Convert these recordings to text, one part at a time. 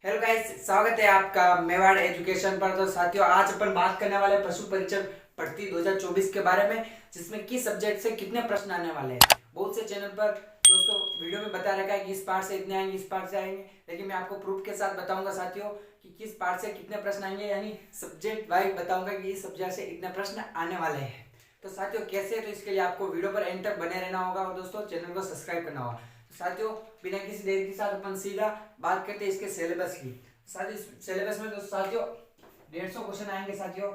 Hello guys, स्वागत है आपका मेवाड़ एजुकेशन पर। तो साथियों, आज अपन बात करने वाले पशु परीक्षण भर्ती 2024 के बारे में, जिसमें किस सब्जेक्ट से कितने प्रश्न आने वाले हैं। बहुत से चैनल पर दोस्तों वीडियो में बता रखा है कि इस पार्ट से इतने आएंगे, इस पार्ट से आएंगे, लेकिन मैं आपको प्रूफ के साथ बताऊंगा साथियों कि किस पार्ट से कितने प्रश्न आएंगे, यानी सब्जेक्ट वाइज बताऊंगा कि इस सब्जेक्ट से इतने प्रश्न आने वाले हैं। तो साथियों कैसे, तो इसके लिए आपको वीडियो पर एंड तक बने रहना होगा और दोस्तों चैनल को सब्सक्राइब करना होगा। तो साथियों, बिना किसी देरी के साथ अपन सीधा बात करते हैं इसके सिलेबस की। साथियों, सिलेबस में तो साथियों 150 क्वेश्चन आएंगे साथियों,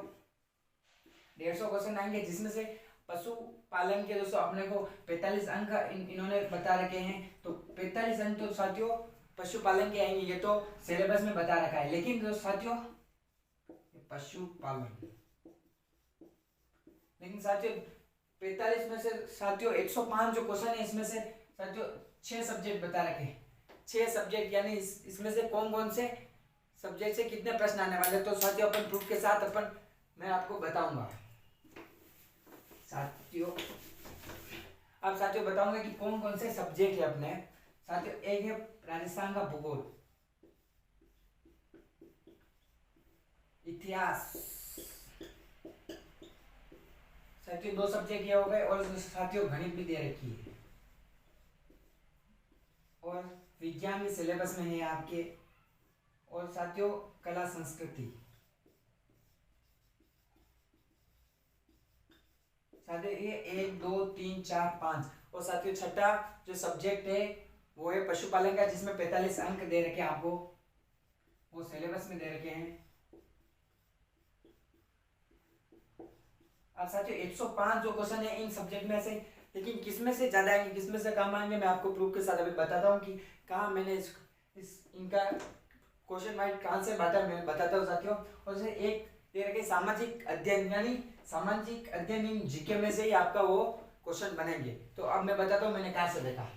150 क्वेश्चन आएंगे, जिसमें से पशु पालन के दोस्तों अपने को 45 अंक इन्होंने बता रखे हैं। तो 45 अंक तो साथियों पशु पालन के आएंगे, ये तो सिलेबस में बता रखा है। लेकिन दोस्तों साथियों पशु पालन, लेकिन साथियों 45 में से साथियों 105 जो क्वेश्चन है, इसमें से साथियों 6 सब्जेक्ट बता रखे हैं। 6 सब्जेक्ट, यानी इसमें से कौन कौन से सब्जेक्ट से कितने प्रश्न आने वाले, तो साथियों अपन प्रूफ के साथ मैं आपको बताऊंगा साथियों। अब साथियों बताऊंगा कि कौन कौन से सब्जेक्ट है अपने। साथियों एक है राजस्थान का भूगोल, इतिहास। साथियों 2 सब्जेक्ट ये हो गए, और साथियों गणित भी दे रखी है, और विज्ञान भी सिलेबस में है आपके, और साथियों कला संस्कृति। साथियों ये 1 2 3 4 5, और साथियों छठा जो सब्जेक्ट है वो है पशुपालन का, जिसमें 45 अंक दे रखे हैं आपको, वो सिलेबस में दे रखे हैं। अब साथियों 105 जो क्वेश्चन है इन सब्जेक्ट में से, लेकिन किसमें से ज्यादा आएंगे किसमें से कम आएंगे, मैं आपको प्रूफ के साथ अभी बताता हूँ कि कहाँ मैंने इस इनका क्वेश्चन वाइज कहाँ से मैं बताता हूँ साथियों। और जैसे एक दे रखे सामाजिक अध्ययन, यानी सामाजिक अध्ययन इन जीके में से ही आपका वो क्वेश्चन बनेंगे। तो अब मैं बताता हूँ मैंने कहाँ से देखा।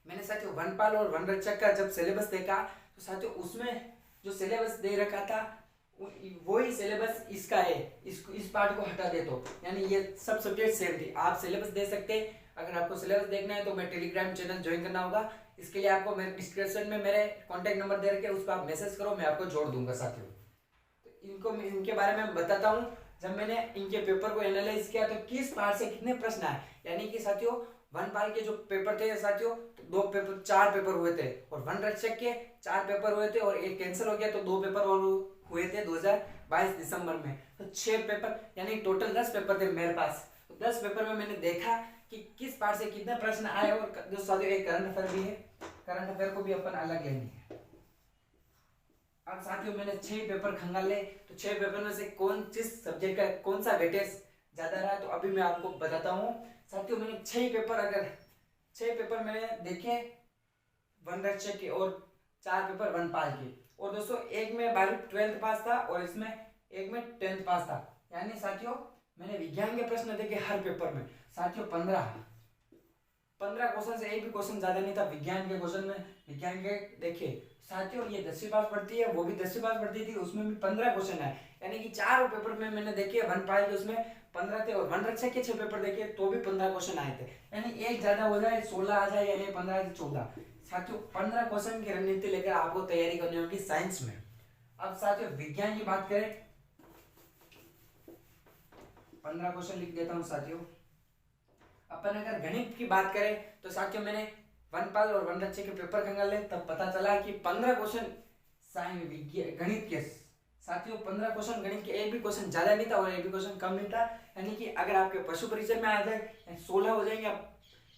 मैंने साथियों वनपाल और वन रक्षक का जब सिलेबस देखा, तो साथियों उसमें जो सिलेबस दे रखा था वही सिलेबस इसका है। इस पार्ट को हटा दे तो, यानी ये सब सब्जेक्ट सेम थी। आप सिलेबस दे सकते हैं। अगर आपको सिलेबस देखना है तो मैं टेलीग्राम चैनल ज्वाइन करना होगा। इसके लिए आपको मेरे डिस्क्रिप्शन में मेरे कॉन्टैक्ट नंबर दे रखे, उस पर आप मैसेज करो, मैं आपको जोड़ दूंगा साथियों। तो इनके बारे में बताता हूँ। जब मैंने इनके पेपर को एनालाइज किया तो किस पार्ट से कितने प्रश्न आए, यानी कि साथियों वन पाल के जो पेपर थे साथियों, तो 4 पेपर हुए थे, और वन रक्षक के 4 पेपर हुए थे, और एक कैंसिल हो गया तो 2 पेपर और हुए थे 2022 दिसंबर में। तो 6 पेपर, यानी टोटल 10 पेपर थे मेरे पास। तो 10 पेपर में मैंने देखा कि किस पार्ट से कितने प्रश्न आए, और जो साथियों एक करंट अफेयर भी है, करंट अफेयर को भी अपन अलग लेंगे। अब साथियों मैंने 6 पेपर खंगाले, तो 6 पेपर में से कौन किस सब्जेक्ट का कौन सा वेटेज ज्यादा रहा, तो अभी मैं आपको बताता हूँ साथियों। मैंने 6 पेपर, अगर 6 पेपर मैंने देखे वन रक्षक के, और 4 पेपर वनपाल के, और दोस्तों एक में 12वीं 12th पास था, और इसमें एक में 10th पास था। यानी साथियों मैंने विज्ञान के प्रश्न देखे हर पेपर में साथियों 15 क्वेश्चन से एक भी क्वेश्चन ज्यादा नहीं था विज्ञान के क्वेश्चन में। विज्ञान के देखिए साथियों, ये 10वीं पास पढ़ती है, वो भी 10वीं पास पढ़ती थी, उसमें भी 15 क्वेश्चन है। यानी कि 4 पेपर में मैंने देखे वन पाल के, उसमें 15 थे, और वन रक्षक के 6 पेपर देखे तो भी 15 क्वेश्चन आए थे। यानी एक ज्यादा हो जाए 16 आ जाए, यानी 15 से 14। साथियों 15 क्वेश्चन की रणनीति लेकर आपको तैयारी करनी होगी साइंस में। अब साथियों विज्ञान की बात करें, 15 क्वेश्चन लिख देता हूँ साथियों। अपन अगर गणित की बात करें तो साथियों मैंने वनपाल और वन रक्षक के पेपर खंगाले, तब पता चला कि 15 क्वेश्चन गणित के साथियों, 15 क्वेश्चन गणित के, एक भी क्वेश्चन ज्यादा नहीं था और एक भी क्वेश्चन कम नहीं था। यानी कि अगर आपके पशु परिचय में आ जाए 16 हो जाएंगे,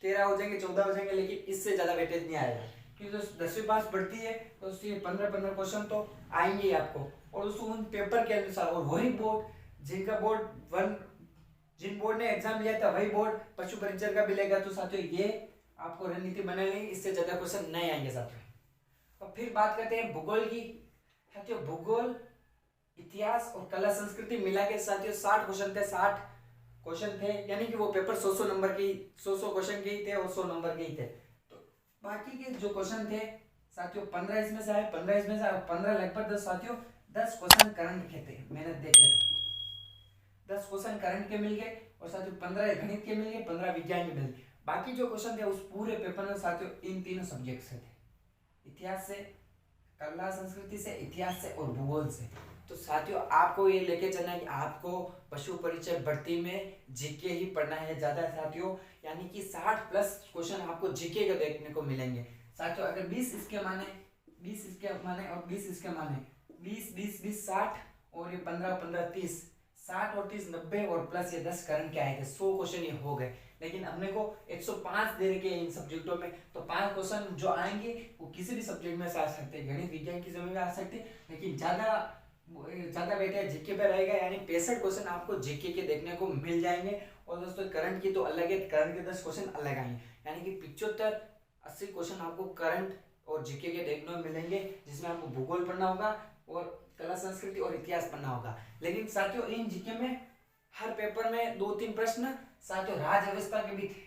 13 हो जाएंगे, 14 हो जाएंगे, लेकिन इससे ज्यादा वेटेज नहीं आएगा, क्योंकि जो 10वीं पास बढ़ती है तो उससे 15 क्वेश्चन तो आएंगे ही आपको, और उसको उन पेपर के अनुसार। और वही बोर्ड जिनका जिन बोर्ड ने एग्जाम लिया था वही बोर्ड पशु परिचर का भी लेगा। तो साथियों ये आपको रणनीति बना लेंगे, इससे ज्यादा क्वेश्चन नहीं आएंगे साथियों। और फिर बात करते हैं भूगोल की। साथियों भूगोल, इतिहास और कला संस्कृति मिला के साथियों 60 क्वेश्चन थे, 60 क्वेश्चन थे, यानी कि वो पेपर 100 नंबर के, 100 क्वेश्चन के ही थे, और 100 नंबर के ही थे। तो बाकी के जो क्वेश्चन थे साथियों 15 इसमें से आए, 15 इसमें से 15 लगभग 10 साथियों, 10 क्वेश्चन करंट के थे मैंने देखे तो। 10 क्वेश्चन करंट के मिल गए, और साथियों 15 गणित के मिल गए, 15 विज्ञान के मिल गए। बाकी जो क्वेश्चन थे उस पूरे पेपर में साथियों इन तीनों सब्जेक्ट से थे, इतिहास से, कला संस्कृति से, इतिहास से और भूगोल से। तो साथियों आपको ये लेके चलना है कि आपको पशु परिचय भर्ती में जीके ही पढ़ना है ज़्यादा साथियों, यानी कि 60+ क्वेश्चन आपको जीके का देखने को मिलेंगे साथियों। अगर 20 इसके माने, 20 इसके माने और 20 इसके माने, 20 20 20 60 और ये 15 15 30, 60 और 30 90 और प्लस ये 10 करंट के आए थे, 100 क्वेश्चन ये हो गए। लेकिन अपने को 105 दे रखे इन सब्जेक्टों में, तो 5 क्वेश्चन जो आएंगे वो किसी भी सब्जेक्ट में से आ सकते हैं, गणित विज्ञान की जमीन में आ सकते हैं, लेकिन ज़्यादा वेटेज जीके पे रहेगा, यानी 65 क्वेश्चन आपको जीके के देखने को मिल जाएंगे। और दोस्तों करंट की तो अलग है, करंट के 10 क्वेश्चन अलग आएंगे, यानी कि 75-80 क्वेश्चन आपको करंट और जीके के देखने को मिलेंगे, जिसमें आपको भूगोल पढ़ना होगा और कला संस्कृति और इतिहास पढ़ना होगा। लेकिन साथियों इन जीके में हर पेपर में 2-3 प्रश्न साथियों राज व्यवस्था के भी थे।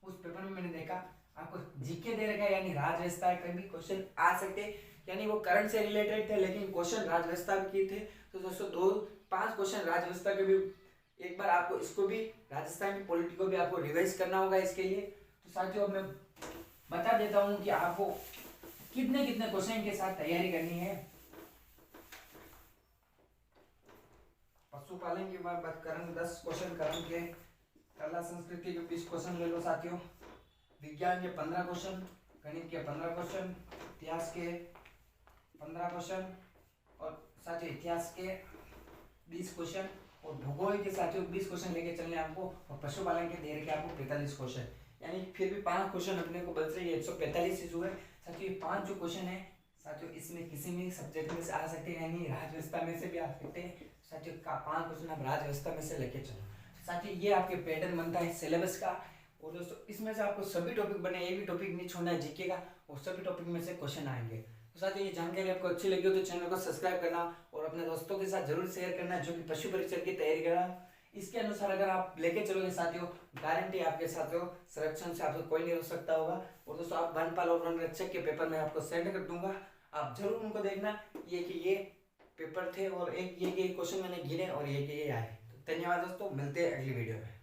उस पेपर में मैंने देखा आपको जीके दे रखा है, यानी राज व्यवस्था के भी क्वेश्चन आ सकते, यानी वो करंट से रिलेटेड थे लेकिन क्वेश्चन राज व्यवस्था के थे। तो दोस्तों 5 क्वेश्चन राज व्यवस्था के भी, एक बार आपको इसको भी, राजस्थान की पॉलिटी को भी आपको रिवाइज करना होगा इसके लिए। तो साथियों मैं बता देता हूँ कि आपको कितने क्वेश्चन के साथ तैयारी करनी है। पशुपालन की बात करें, 10 क्वेश्चन करेंगे, कला संस्कृति के 20 क्वेश्चन ले लो साथियों, विज्ञान के 15 क्वेश्चन, गणित के 15 क्वेश्चन, इतिहास के 15 क्वेश्चन और साथियों इतिहास के 20 क्वेश्चन और भूगोल के साथियों 20 क्वेश्चन लेके चलने आपको, और पशुपालन के दे रखे आपको 45 क्वेश्चन, यानी फिर भी 5 क्वेश्चन अपने को बच रही है, 145 इशू है साथियों। ये 5 जो क्वेश्चन है साथियों इसमें किसी भी सब्जेक्ट में से आ सकते हैं, यानी राज व्यवस्था में से भी आ सकते हैं साथियों। 5 क्वेश्चन आप राज व्यवस्था में से लेके चलो साथियों, ये आपके पैटर्न बनता है सिलेबस का। और दोस्तों इसमें से आपको सभी टॉपिक बने, ये भी टॉपिक नहीं छोड़ना है जीके का, और सभी टॉपिक में से क्वेश्चन आएंगे। तो साथियों ये जानकारी आपको अच्छी लगी हो तो चैनल को सब्सक्राइब करना और अपने दोस्तों के साथ जरूर शेयर करना जो कि पशु परिचय की तैयारी कर रहा है। इसके अनुसार अगर आप लेके चलोगे साथियों, गारंटी आपके साथियों, संरक्षण से आपको कोई नहीं रोक सकता होगा। और दोस्तों आप वनपाल और वनरक्षक के पेपर में आपको सेंड कर दूंगा, आप जरूर उनको देखना, ये कि ये पेपर थे और एक ये क्वेश्चन मैंने गिने और ये आए। तो धन्यवाद दोस्तों, मिलते हैं अगली वीडियो में।